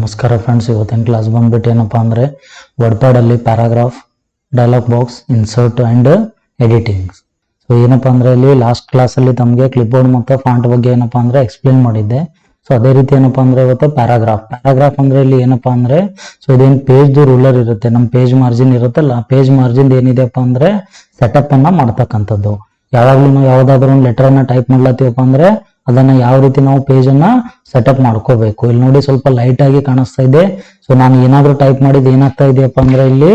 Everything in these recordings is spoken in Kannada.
ನಮಸ್ಕಾರ ಫ್ರೆಂಡ್ಸ್, ಇವತ್ತಿನ ಕ್ಲಾಸ್ ಬಂದ್ಬಿಟ್ಟು ಏನಪ್ಪಾ ಅಂದ್ರೆ ವರ್ಡ್ಪ್ಯಾಡ್ ಅಲ್ಲಿ paragraph, dialog box, insert and editing. So ಏನಪ್ಪಾ ಅಂದ್ರೆ ಇಲ್ಲಿ ಲಾಸ್ಟ್ ಕ್ಲಾಸ್ ಅಲ್ಲಿ ತಮಗೆ ಕ್ಲಿಪ್ ಬೋರ್ಡ್ ಮತ್ತೆ ಫಾಂಟ್ ಬಗ್ಗೆ ಏನಪ್ಪಾ ಅಂದ್ರೆ ಎಕ್ಸ್ಪ್ಲೇನ್ ಮಾಡಿದ್ದೆ. ಸೊ ಅದೇ ರೀತಿ ಏನಪ್ಪಾ ಅಂದ್ರೆ ಇವತ್ತು ಪ್ಯಾರಾಗ್ರಾಫ್ ಅಂದ್ರೆ ಇಲ್ಲಿ ಏನಪ್ಪಾ ಅಂದ್ರೆ ಸೊ ಇದೇನ್ ಪೇಜ್ ರೂಲರ್ ಇರುತ್ತೆ, ನಮ್ ಪೇಜ್ ಮಾರ್ಜಿನ್ ಇರುತ್ತಲ್ಲ, ಪೇಜ್ ಮಾರ್ಜಿನ್ ಏನಿದೆಪ್ಪ ಅಂದ್ರೆ ಸೆಟಪ್ ಅನ್ನ ಮಾಡ್ತಕ್ಕಂಥದ್ದು. ಯಾವಾಗ್ಲೂ ನಾವು ಯಾವ್ದಾದ್ರು ಒಂದು ಲೆಟರ್ ಅನ್ನ ಟೈಪ್ ಮಾಡ್ಲತ್ತೀವಪ್ಪ ಅಂದ್ರೆ ಅದನ್ನ ಯಾವ ರೀತಿ ನಾವು ಪೇಜ್ ಅನ್ನ ಸೆಟಪ್ ಮಾಡ್ಕೋಬೇಕು. ಇಲ್ಲಿ ನೋಡಿ ಸ್ವಲ್ಪ ಲೈಟ್ ಆಗಿ ಕಾಣಿಸ್ತಾ ಇದೆ. ಸೊ ನಾನು ಏನಾದ್ರೂ ಟೈಪ್ ಮಾಡಿದ್ ಏನಾಗ್ತಾ ಇದೆಯಪ್ಪ ಅಂದ್ರೆ ಇಲ್ಲಿ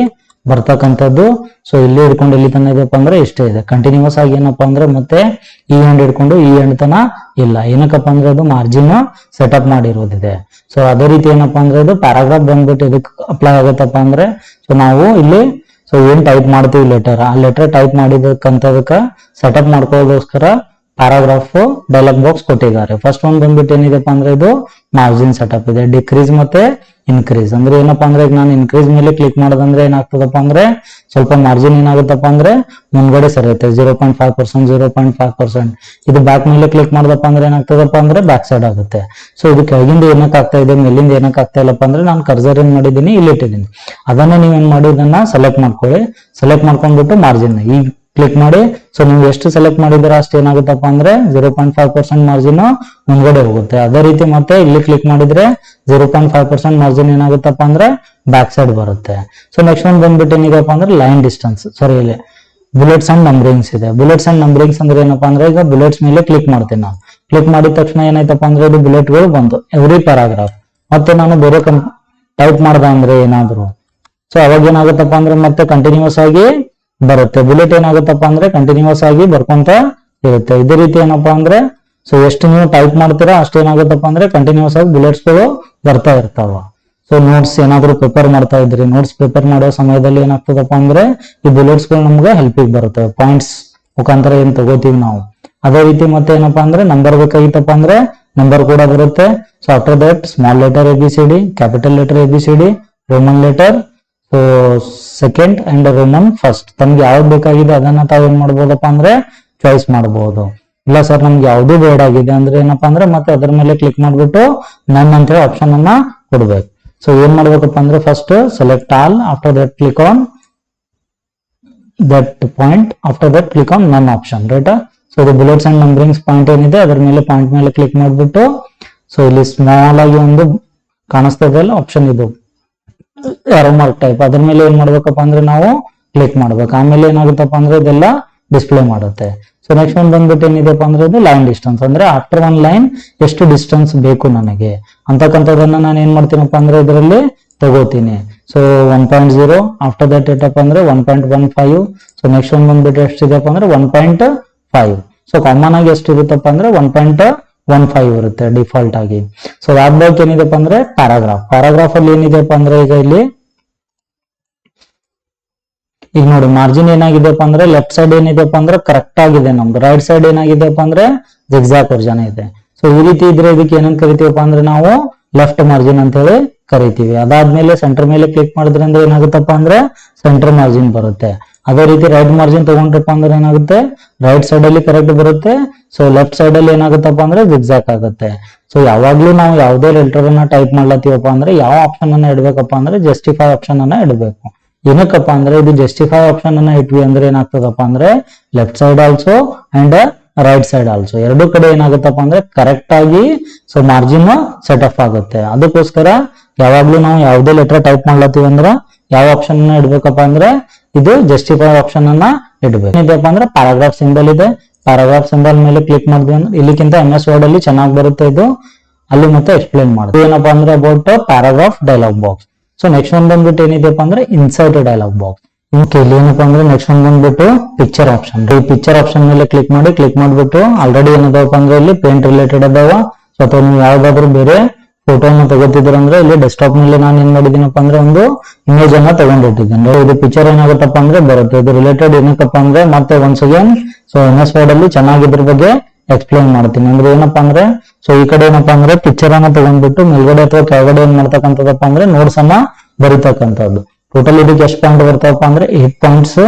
ಬರ್ತಕ್ಕಂಥದ್ದು. ಸೊ ಇಲ್ಲಿ ಹಿಡ್ಕೊಂಡು ಎಲ್ಲಿ ತನ ಇದೆಯಪ್ಪ ಅಂದ್ರೆ ಇಷ್ಟೇ ಇದೆ. ಕಂಟಿನ್ಯೂಸ್ ಆಗಿ ಏನಪ್ಪಾ ಅಂದ್ರೆ ಮತ್ತೆ ಈ ಎಂಡ್ ಹಿಡ್ಕೊಂಡು ಈ ಎಂಡ್ ತನ ಇಲ್ಲ. ಏನಕ್ಕಪ್ಪ ಅಂದ್ರೆ ಅದು ಮಾರ್ಜಿನ್ ಸೆಟಪ್ ಮಾಡಿರೋದಿದೆ. ಸೊ ಅದೇ ರೀತಿ ಏನಪ್ಪಾ ಅಂದ್ರೆ ಇದು ಪ್ಯಾರಾಗ್ರಾಫ್ ಬಂದ್ಬಿಟ್ಟು ಇದಕ್ಕೆ ಅಪ್ಲೈ ಆಗುತ್ತಪ್ಪ ಅಂದ್ರೆ ಸೊ ನಾವು ಇಲ್ಲಿ ಸೊ ಏನ್ ಟೈಪ್ ಮಾಡ್ತೀವಿ ಲೆಟರ್, ಆ ಲೆಟರ್ ಟೈಪ್ ಮಾಡಿದಕ್ಕಂತದಕ್ಕ ಸೆಟಪ್ ಮಾಡ್ಕೊಳ್ಳೋದಕ್ಕೋಸ್ಕರ ಪ್ಯಾರಾಗ್ರಾಫ್ ಡೈಲಾಗ್ ಬಾಕ್ಸ್ ಕೊಟ್ಟಿದ್ದಾರೆ. ಫಸ್ಟ್ ಒಂದ್ ಬಂದ್ಬಿಟ್ಟು ಏನಿದೆಪ್ಪ ಅಂದ್ರೆ ಇದು ಮಾರ್ಜಿನ್ ಸೆಟಪ್ ಇದೆ. ಡಿಕ್ರೀಸ್ ಮತ್ತೆ ಇನ್ಕ್ರೀಸ್ ಅಂದ್ರೆ ಏನಪ್ಪಾ ಅಂದ್ರೆ ಈಗ ನಾನು ಇನ್ಕ್ರೀಸ್ ಮೇಲೆ ಕ್ಲಿಕ್ ಮಾಡೋದಂದ್ರೆ ಏನಾಗ್ತದಪ್ಪ ಅಂದ್ರೆ ಸ್ವಲ್ಪ ಮಾರ್ಜಿನ್ ಏನಾಗುತ್ತಪ್ಪ ಅಂದ್ರೆ ಮುಂದ್ಗಡೆ ಸರಿಯುತ್ತೆ 0.5%, 0.5%. ಇದು ಬ್ಯಾಕ್ ಮೇಲೆ ಕ್ಲಿಕ್ ಮಾಡ್ದಪ್ಪ ಅಂದ್ರೆ ಏನಾಗ್ತದಪ್ಪ ಅಂದ್ರೆ ಬ್ಯಾಕ್ ಸೈಡ್ ಆಗುತ್ತೆ. ಸೊ ಇದು ಕೆಳಗಿಂದ ಏನಕ್ಕೆ ಆಗ್ತಾ ಇದೆ, ಮೇಲಿಂದ ಏನಕ್ಕೆ ಆಗ್ತಾ ಇಲ್ಲಪ್ಪ ಅಂದ್ರೆ ನಾನು ಕರ್ಸರ್ ಏನ್ ಮಾಡಿದ್ದೀನಿ ಇಲ್ಲಿ ಇಟ್ಟಿದ್ದೀನಿ. ಅದನ್ನ ನೀವೇನ್ ಮಾಡಿ ಇದನ್ನ ಸೆಲೆಕ್ಟ್ ಮಾಡ್ಕೊಳ್ಳಿ. ಸೆಲೆಕ್ಟ್ ಮಾಡ್ಕೊಂಡ್ಬಿಟ್ಟು ಮಾರ್ಜಿನ್ ಈಗ ಕ್ಲಿಕ್ ಮಾಡಿ. ಸೊ ನೀವು ಎಷ್ಟು ಸೆಲೆಕ್ಟ್ ಮಾಡಿದ್ರೆ ಅಷ್ಟು ಏನಾಗುತ್ತಪ್ಪ ಅಂದ್ರೆ 0.5% ಮಾರ್ಜಿನ್ ಮುಂದ್ಗಡೆ ಹೋಗುತ್ತೆ. ಅದೇ ರೀತಿ ಮತ್ತೆ ಇಲ್ಲಿ ಕ್ಲಿಕ್ ಮಾಡಿದ್ರೆ 0.5% ಮಾರ್ಜಿನ್ ಏನಾಗುತ್ತಪ್ಪ ಅಂದ್ರೆ ಬ್ಯಾಕ್ ಸೈಡ್ ಬರುತ್ತೆ. ಸೊ ನೆಕ್ಸ್ಟ್ ಒಂದು ಬಂದ್ಬಿಟ್ಟು ಏನಿದೆಪ್ಪ ಅಂದ್ರೆ ಲೈನ್ ಡಿಸ್ಟೆನ್ಸ್. ಸಾರಿ, ಇಲ್ಲಿ ಬುಲೆಟ್ಸ್ ಅಂಡ್ ನಂಬರಿಂಗ್ಸ್ ಇದೆ. ಬುಲೆಟ್ಸ್ ಅಂಡ್ ನಂಬರಿಂಗ್ಸ್ ಅಂದ್ರೆ ಏನಪ್ಪಾ ಅಂದ್ರೆ ಈಗ ಬುಲೆಟ್ಸ್ ಮೇಲೆ ಕ್ಲಿಕ್ ಮಾಡ್ತೀನಿ ನಾನು. ಕ್ಲಿಕ್ ಮಾಡಿದ ತಕ್ಷಣ ಏನಾಯ್ತಪ್ಪ ಅಂದ್ರೆ ಇದು ಬುಲೆಟ್ ಗಳು ಬಂದು ಎವ್ರಿ ಪ್ಯಾರಾಗ್ರಾಫ್. ಮತ್ತೆ ನಾನು ಬೇರೆ ಟೈಪ್ ಮಾಡ್ದೆ ಅಂದ್ರೆ ಏನಾದ್ರು ಸೊ ಅವಾಗ ಏನಾಗುತ್ತಪ್ಪ ಅಂದ್ರೆ ಮತ್ತೆ ಕಂಟಿನ್ಯೂಸ್ ಆಗಿ ಬರುತ್ತೆ. ಬುಲೆಟ್ ಏನಾಗುತ್ತಪ್ಪ ಅಂದ್ರೆ ಕಂಟಿನ್ಯೂಸ್ ಆಗಿ ಬರ್ಕೊಂತ ಇರುತ್ತೆ. ಇದೇ ರೀತಿ ಏನಪ್ಪಾ ಅಂದ್ರೆ ಸೊ ಎಷ್ಟು ನೀವು ಟೈಪ್ ಮಾಡ್ತೀರಾ ಅಷ್ಟು ಏನಾಗುತ್ತಪ್ಪ ಅಂದ್ರೆ ಕಂಟಿನ್ಯೂಸ್ ಆಗಿ ಬುಲೆಟ್ಸ್ ಗಳು ಬರ್ತಾ ಇರ್ತಾವ. ಸೊ ನೋಟ್ಸ್ ಏನಾದ್ರು ಪೇಪರ್ ಮಾಡ್ತಾ ಇದ್ರಿ, ನೋಟ್ಸ್ ಪೇಪರ್ ಮಾಡೋ ಸಮಯದಲ್ಲಿ ಏನಾಗ್ತದಪ್ಪ ಅಂದ್ರೆ ಈ ಬುಲೆಟ್ಸ್ ಗಳು ನಮ್ಗೆ ಹೆಲ್ಪಿಗೆ ಬರುತ್ತೆ. ಪಾಯಿಂಟ್ಸ್ ಮುಖಾಂತರ ಏನ್ ತಗೋತೀವಿ ನಾವು. ಅದೇ ರೀತಿ ಮತ್ತೆ ಏನಪ್ಪಾ ಅಂದ್ರೆ ನಂಬರ್ ಬೇಕಾಗಿತ್ತಪ್ಪ ಅಂದ್ರೆ ನಂಬರ್ ಕೂಡ ಬರುತ್ತೆ. So after that small letter ABCD, capital letter ABCD, Roman letter so second and Roman first. ತಮ್ಗೆ ಯಾವ್ದು ಬೇಕಾಗಿದೆ ಅದನ್ನ ತಾವೇನ್ ಮಾಡ್ಬೋದಪ್ಪ ಅಂದ್ರೆ ಚಾಯ್ಸ್ ಮಾಡಬಹುದು. ಇಲ್ಲ ಸರ್ ನಮ್ಗೆ ಯಾವ್ದು ಬೇಡ ಆಗಿದೆ ಅಂದ್ರೆ ಏನಪ್ಪಾ ಅಂದ್ರೆ ಮತ್ತೆ ಅದ್ರ ಮೇಲೆ ಕ್ಲಿಕ್ ಮಾಡ್ಬಿಟ್ಟು ನನ್ ಅಂತ ಹೇಳಿ ಆಪ್ಷನ್ ಅನ್ನ ಕೊಡ್ಬೇಕು. ಸೊ ಏನ್ ಮಾಡ್ಬೇಕಪ್ಪ ಅಂದ್ರೆ first select all, after that click on that point, after that click on ನನ್ ಆಪ್ಷನ್, ರೈಟ್. ಸೊ ಇದು ಬುಲೆಟ್ಸ್ ಅಂಡ್ ನಂಬರಿಂಗ್ಸ್ ಪಾಯಿಂಟ್ ಏನಿದೆ ಅದ್ರ ಮೇಲೆ ಪಾಯಿಂಟ್ ಮೇಲೆ ಕ್ಲಿಕ್ ಮಾಡ್ಬಿಟ್ಟು ಸೊ ಇಲ್ಲಿ ಸ್ಮಾಲ್ ಆಗಿ ಒಂದು ಕಾಣಿಸ್ತದೆ ಅಲ್ಲ ಆಪ್ಷನ್, ಇದು ಆರೋ ಮಾರ್ಕ್ ಟೈಪ್, ಅದ್ರ ಮೇಲೆ ಏನ್ ಮಾಡ್ಬೇಕಪ್ಪ ಅಂದ್ರೆ ನಾವು ಕ್ಲಿಕ್ ಮಾಡ್ಬೇಕು. ಆಮೇಲೆ ಏನಾಗುತ್ತಪ್ಪ ಅಂದ್ರೆ ಇದೆಲ್ಲ ಡಿಸ್ಪ್ಲೇ ಮಾಡುತ್ತೆ. ಸೊ ನೆಕ್ಸ್ಟ್ ಒಂದ್ ಬಂದ್ಬಿಟ್ಟು ಏನಿದೆಪ್ಪ ಅಂದ್ರೆ ಇದು ಲೈನ್ ಡಿಸ್ಟೆನ್ಸ್ ಅಂದ್ರೆ ಆಫ್ಟರ್ ಒನ್ ಲೈನ್ ಎಷ್ಟು ಡಿಸ್ಟೆನ್ಸ್ ಬೇಕು ನನಗೆ ಅಂತಕ್ಕಂಥದ್ದನ್ನ ನಾನು ಏನ್ ಮಾಡ್ತೀನಪ್ಪ ಅಂದ್ರೆ ಇದರಲ್ಲಿ ತಗೋತೀನಿ. ಸೊ 1.0, ಆಫ್ಟರ್ ದಟ್ ಏಟಪ್ಪ ಅಂದ್ರೆ 1.15. ಸೊ ನೆಕ್ಸ್ಟ್ ಒಂದ್ ಬಂದ್ಬಿಟ್ಟು ಎಷ್ಟಿದೆಪ್ಪ ಅಂದ್ರೆ 1.5. ಸೊ ಕಾಮನ್ ಆಗಿ ಎಷ್ಟು ಇರುತ್ತಪ್ಪ ಅಂದ್ರೆ 1.15 ಇರುತ್ತೆ ಡಿಫಾಲ್ಟ್ ಆಗಿ. ಸೊ ಅದಾದ್ಮೇಲೆ ಏನಿದೆಪ್ಪ ಅಂದ್ರೆ ಪ್ಯಾರಾಗ್ರಾಫ್ ಅಲ್ಲಿ ಏನಿದೆಪ್ಪ ಅಂದ್ರೆ ಈಗ ನೋಡಿ ಮಾರ್ಜಿನ್ ಏನಾಗಿದೆಪ್ಪ ಅಂದ್ರೆ ಲೆಫ್ಟ್ ಸೈಡ್ ಏನಿದೆಪ್ಪ ಅಂದ್ರೆ ಕರೆಕ್ಟ್ ಆಗಿದೆ ನಮ್ದು, ರೈಟ್ ಸೈಡ್ ಏನಾಗಿದೆಪ್ಪ ಅಂದ್ರೆ ಜಿಗ್ಜಾಗ್ ವರ್ಜನ್ ಇದೆ. ಸೊ ಈ ರೀತಿ ಇದ್ರೆ ಇದಕ್ಕೆ ಏನಂತ ಕರಿತೀವಪ್ಪ ಅಂದ್ರೆ ನಾವು ಲೆಫ್ಟ್ ಮಾರ್ಜಿನ್ ಅಂತ ಹೇಳಿ ಕರಿತೀವಿ. ಅದಾದ್ಮೇಲೆ ಸೆಂಟರ್ ಮೇಲೆ ಕ್ಲಿಕ್ ಮಾಡಿದ್ರೆ ಅಂದ್ರೆ ಏನಾಗುತ್ತಪ್ಪ ಅಂದ್ರೆ ಸೆಂಟರ್ ಮಾರ್ಜಿನ್ ಬರುತ್ತೆ. ಅದೇ ರೀತಿ ರೈಟ್ ಮಾರ್ಜಿನ್ ತಗೊಂಡ್ರಪ್ಪ ಅಂದ್ರೆ ಏನಾಗುತ್ತೆ ರೈಟ್ ಸೈಡ್ ಅಲ್ಲಿ ಕರೆಕ್ಟ್ ಬರುತ್ತೆ. ಸೊ ಲೆಫ್ಟ್ ಸೈಡ್ ಅಲ್ಲಿ ಏನಾಗುತ್ತಪ್ಪ ಅಂದ್ರೆ ಜಿಗ್ಜಾಗ್ ಆಗುತ್ತೆ. ಸೊ ಯಾವಾಗ್ಲೂ ನಾವು ಯಾವುದೇ ಲೆಟರ್ ಅನ್ನ ಟೈಪ್ ಮಾಡ್ಲತ್ತೀವಪ್ಪ ಅಂದ್ರೆ ಯಾವ ಆಪ್ಷನ್ ಅನ್ನ ಇಡ್ಬೇಕಪ್ಪ ಅಂದ್ರೆ ಜಸ್ಟಿಫೈ ಆಪ್ಷನ್ ಅನ್ನ ಇಡಬೇಕು. ಏನಕ್ಕಪ್ಪ ಅಂದ್ರೆ ಇದು ಜಸ್ಟಿಫೈ ಆಪ್ಷನ್ ಅನ್ನ ಇಟ್ವಿ ಅಂದ್ರೆ ಏನಾಗ್ತದಪ್ಪ ಅಂದ್ರೆ left side also and write side also ಎರಡು ಕಡೆ ಏನಾಗುತ್ತಪ್ಪ ಅಂದ್ರೆ ಕರೆಕ್ಟ್ ಆಗಿ ಸೊ ಮಾರ್ಜಿನ್ ಸೆಟಪ್ ಆಗುತ್ತೆ. ಅದಕ್ಕೋಸ್ಕರ ಯಾವಾಗ್ಲೂ ನಾವು ಯಾವುದೇ ಲೆಟರ್ ಟೈಪ್ ಮಾಡ್ಲತ್ತೀವಿ ಅಂದ್ರೆ ಯಾವ ಆಪ್ಷನ್ ಅನ್ನ ಇಡ್ಬೇಕಪ್ಪ ಅಂದ್ರೆ ಇದು ಜಸ್ಟಿಫೈ ಆಪ್ಷನ್ ಅನ್ನ ಇಡ್ಬೇಕು. ಏನಿದೆಪ್ಪ ಅಂದ್ರೆ ಪ್ಯಾರಾಗ್ರಾಫ್ ಸಿಂಬಲ್ ಇದೆ. ಪ್ಯಾರಾಗ್ರಾಫ್ ಸಿಂಬಲ್ ಮೇಲೆ ಕ್ಲಿಕ್ ಮಾಡಿದ್ವಿ ಅಂದ್ರೆ ಇಲ್ಲಿಕ್ಕಿಂತ MS ವರ್ಡ್ ಅಲ್ಲಿ ಚೆನ್ನಾಗಿ ಬರುತ್ತೆ ಇದು, ಅಲ್ಲಿ ಮತ್ತೆ ಎಕ್ಸ್ಪ್ಲೇನ್ ಮಾಡುದು ಏನಪ್ಪಾ ಅಂದ್ರೆ about paragraph dialog box. So next ಒಂದ್ ಬಂದ್ಬಿಟ್ಟು ಏನಿದೆಪ್ಪ ಅಂದ್ರೆ ಇನ್ಸರ್ಟ್ ಡೈಲಾಗ್ ಬಾಕ್ಸ್. ಇಲ್ಲಿ ಏನಪ್ಪಾ ಅಂದ್ರೆ ನೆಕ್ಸ್ಟ್ ಒಂದ್ ಬಂದ್ಬಿಟ್ಟು ಪಿಕ್ಚರ್ ಆಪ್ಷನ್. ಈ ಪಿಕ್ಚರ್ ಆಪ್ಷನ್ ಮೇಲೆ ಕ್ಲಿಕ್ ಮಾಡ್ಬಿಟ್ಟು ಆಲ್ರೆಡಿ ಏನದಪ್ಪ ಅಂದ್ರೆ ಇಲ್ಲಿ ಪೇಂಟ್ ರಿಲೇಟೆಡ್ ಅದಾವ. ಸೊ ಅಥವಾ ನೀವು ಯಾವ್ದಾದ್ರು ಬೇರೆ ಫೋಟೋನ ತಗೋತಿದ್ರ ಅಂದ್ರೆ ಇಲ್ಲಿ ಡೆಸ್ಕ್ಟಾಪ್ ನಲ್ಲಿ ನಾನು ಏನ್ ಮಾಡಿದೀನಪ್ಪ ಅಂದ್ರೆ ಒಂದು ಇಮೇಜ್ ಅನ್ನ ತಗೊಂಡಿಟ್ಟಿದ್ದೇನೆ. ಇದು ಪಿಕ್ಚರ್ ಏನಾಗುತ್ತಪ್ಪ ಅಂದ್ರೆ ಬರುತ್ತೆ. ಇದು ರಿಲೇಟೆಡ್ ಏನಕ್ಕಪ್ಪ ಅಂದ್ರೆ ಮತ್ತೆ once again so MS word ಅಲ್ಲಿ ಚೆನ್ನಾಗಿ ಇದ್ರ ಬಗ್ಗೆ ಎಕ್ಸ್ಪ್ಲೇನ್ ಮಾಡ್ತೀನಿ. ಅಂದ್ರೆ ಏನಪ್ಪಾ ಅಂದ್ರೆ ಸೊ ಈ ಕಡೆ ಏನಪ್ಪಾ ಅಂದ್ರೆ ಪಿಕ್ಚರ್ ಅನ್ನ ತಗೊಂಡ್ಬಿಟ್ಟು ಮೇಲ್ಗಡೆ ಅಥವಾ ಕೆಳಗಡೆ ಏನ್ ಮಾಡ್ತಕ್ಕಂಥದ್ದಪ್ಪ ಅಂದ್ರೆ ನೋಟ್ಸ್ ಅನ್ನ ಬರೀತಕ್ಕಂಥದ್ದು. ಟೋಟಲ್ ಇದಕ್ಕೆ ಎಷ್ಟು ಪಾಯಿಂಟ್ ಬರ್ತಾವಪ್ಪ ಅಂದ್ರೆ 8 ಪಾಯಿಂಟ್ಸ್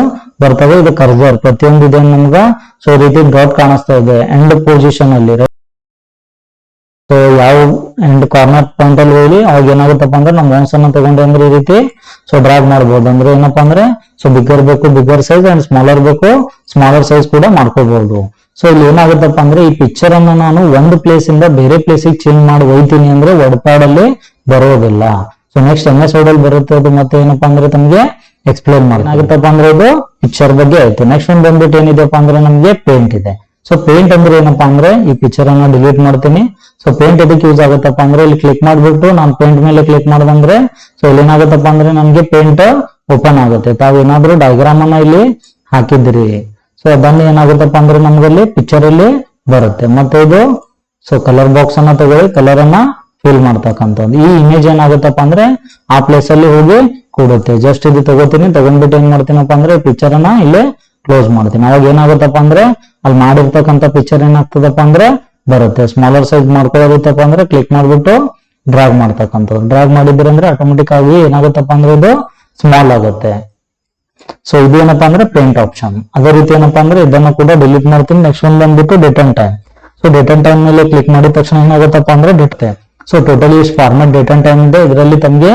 ಬರ್ತವೆ. ಇದು ಕರ್ಸರ್ ಪ್ರತಿಯೊಂದು ಇದೆ ನಮ್ಗ ಸೊ ಈ ರೀತಿ ಡಾಟ್ ಕಾಣಿಸ್ತಾ ಇದೆ ಎಂಡ್ ಪೊಸಿಷನ್ ಅಲ್ಲಿ. ಸೊ ಯಾವ ಎಂಡ್ ಕಾರ್ನರ್ ಪಾಯಿಂಟ್ ಅಲ್ಲಿ ಹೋಗಿ ಅವಾಗ ಏನಾಗುತ್ತಪ್ಪ ಅಂದ್ರೆ ನಾವು ಮೌಸ್ ಅನ್ನ ತಗೊಂಡು ಅಂದ್ರೆ ಈ ರೀತಿ ಸೊ ಡ್ರಾಗ್ ಮಾಡ್ಬೋದು. ಅಂದ್ರೆ ಏನಪ್ಪಾ ಅಂದ್ರೆ ಸೊ ಬಿಗ್ಗರ್ ಬೇಕು ಬಿಗ್ಗರ್ ಸೈಜ್ ಅಂಡ್ ಸ್ಮಾಲರ್ ಬೇಕು ಸ್ಮಾಲರ್ ಸೈಜ್ ಕೂಡ ಮಾಡ್ಕೋಬಹುದು. ಸೊ ಇಲ್ಲಿ ಏನಾಗುತ್ತಪ್ಪ ಅಂದ್ರೆ ಈ ಪಿಕ್ಚರ್ ಅನ್ನ ನಾನು ಒಂದು ಪ್ಲೇಸ್ ಇಂದ ಬೇರೆ ಪ್ಲೇಸಿಗೆ ಚೇಂಜ್ ಮಾಡಿ ಒಯ್ತೀನಿ ಅಂದ್ರೆ ವರ್ಡ್ ಪ್ಯಾಡ್ ಅಲ್ಲಿ ಬರೋದಿಲ್ಲ. ಸೊ ನೆಕ್ಸ್ಟ್ MS Word ಅಲ್ಲಿ ಬರುತ್ತೆ ಅದು. ಮತ್ತೆ ಏನಪ್ಪಾ ಅಂದ್ರೆ ತಮಗೆ ಎಕ್ಸ್ಪ್ಲೇನ್ ಮಾಡಿ ಏನಾಗುತ್ತಪ್ಪ ಅಂದ್ರೆ ಇದು ಪಿಕ್ಚರ್ ಬಗ್ಗೆ ಆಯ್ತು. ನೆಕ್ಸ್ಟ್ ಒಂದು ಬಂದ್ಬಿಟ್ಟು ಏನಿದೆಪ್ಪ ಅಂದ್ರೆ ನಮಗೆ ಪೇಂಟ್ ಇದೆ. ಸೊ ಪೇಂಟ್ ಅಂದ್ರೆ ಏನಪ್ಪಾ ಅಂದ್ರೆ ಈ ಪಿಕ್ಚರ್ ಅನ್ನ ಡಿಲೀಟ್ ಮಾಡ್ತೀನಿ. ಸೊ ಪೇಂಟ್ ಎದಕ್ಕೆ ಯೂಸ್ ಆಗುತ್ತಪ್ಪ ಅಂದ್ರೆ ಇಲ್ಲಿ ಕ್ಲಿಕ್ ಮಾಡ್ಬಿಟ್ಟು ನಾನು ಪೇಂಟ್ ಮೇಲೆ ಕ್ಲಿಕ್ ಮಾಡ್ದಂದ್ರೆ ಸೊ ಇಲ್ಲಿ ಏನಾಗುತ್ತಪ್ಪ ಅಂದ್ರೆ ನಮ್ಗೆ ಪೇಂಟ್ ಓಪನ್ ಆಗುತ್ತೆ. ತಾವೇನಾದ್ರೂ ಡಯಾಗ್ರಾಮ್ ಅನ್ನ ಇಲ್ಲಿ ಹಾಕಿದ್ರಿ ಸೊ ಅದನ್ನ ಏನಾಗುತ್ತಪ್ಪ ಅಂದ್ರೆ ನಮ್ಗಲ್ಲಿ ಪಿಕ್ಚರ್ ಅಲ್ಲಿ ಬರುತ್ತೆ. ಮತ್ತೆ ಇದು ಸೊ ಕಲರ್ ಬಾಕ್ಸ್ ಅನ್ನ ತಗೊಳ್ಳಿ, ಕಲರ್ ಅನ್ನ ಫಿಲ್ ಮಾಡ್ತಕ್ಕಂಥದ್ದು. ಈ ಇಮೇಜ್ ಏನಾಗುತ್ತಪ್ಪ ಅಂದ್ರೆ ಆ ಪ್ಲೇಸ್ ಅಲ್ಲಿ ಹೋಗಿ ಕೂಡುತ್ತೆ. ಜಸ್ಟ್ ಇದು ತಗೋತೀನಿ, ತಗೊಂಡ್ಬಿಟ್ಟು ಏನ್ ಮಾಡ್ತೀನಪ್ಪ ಅಂದ್ರೆ ಪಿಕ್ಚರ್ ಅನ್ನ ಇಲ್ಲಿ ಕ್ಲೋಸ್ ಮಾಡ್ತೀನಿ. ಅವಾಗ ಏನಾಗುತ್ತಪ್ಪ ಅಂದ್ರೆ ಅಲ್ಲಿ ಮಾಡಿರ್ತಕ್ಕಂಥ ಪಿಕ್ಚರ್ ಏನಾಗ್ತದಪ್ಪ ಅಂದ್ರೆ ಬರುತ್ತೆ. ಸ್ಮಾಲರ್ ಸೈಜ್ ಮಾಡ್ಕೊಳ್ಳೋದಿತ್ತಪ್ಪ ಅಂದ್ರೆ ಕ್ಲಿಕ್ ಮಾಡ್ಬಿಟ್ಟು ಡ್ರಾಗ್ ಮಾಡ್ತಕ್ಕಂಥದ್ದು. ಡ್ರಾಗ್ ಮಾಡಿದ್ರೆ ಅಂದ್ರೆ ಆಟೋಮೆಟಿಕ್ ಆಗಿ ಏನಾಗುತ್ತಪ್ಪ ಅಂದ್ರೆ ಇದು ಸ್ಮಾಲ್ ಆಗುತ್ತೆ. ಸೊ ಇದು ಏನಪ್ಪಾ ಅಂದ್ರೆ ಪೇಂಟ್ ಆಪ್ಷನ್. ಅದೇ ರೀತಿ ಏನಪ್ಪಾ ಅಂದ್ರೆ ಇದನ್ನ ಕೂಡ ಡಿಲೀಟ್ ಮಾಡ್ತೀನಿ. ನೆಕ್ಸ್ಟ್ ಒಂದು ಬಂದ್ಬಿಟ್ಟು date and time. So date and time ಮೇಲೆ ಕ್ಲಿಕ್ ಮಾಡಿದ ತಕ್ಷಣ ಏನಾಗುತ್ತಪ್ಪ ಅಂದ್ರೆ ಡೇಟ್. ಸೊ ಟೋಟಲಿ ಇಷ್ಟು ಫಾರ್ಮೆಟ್ ಡೇಟ್ ಅಂಡ್ ಟೈಮ್ ಇದೆ. ಇದರಲ್ಲಿ ತಮಗೆ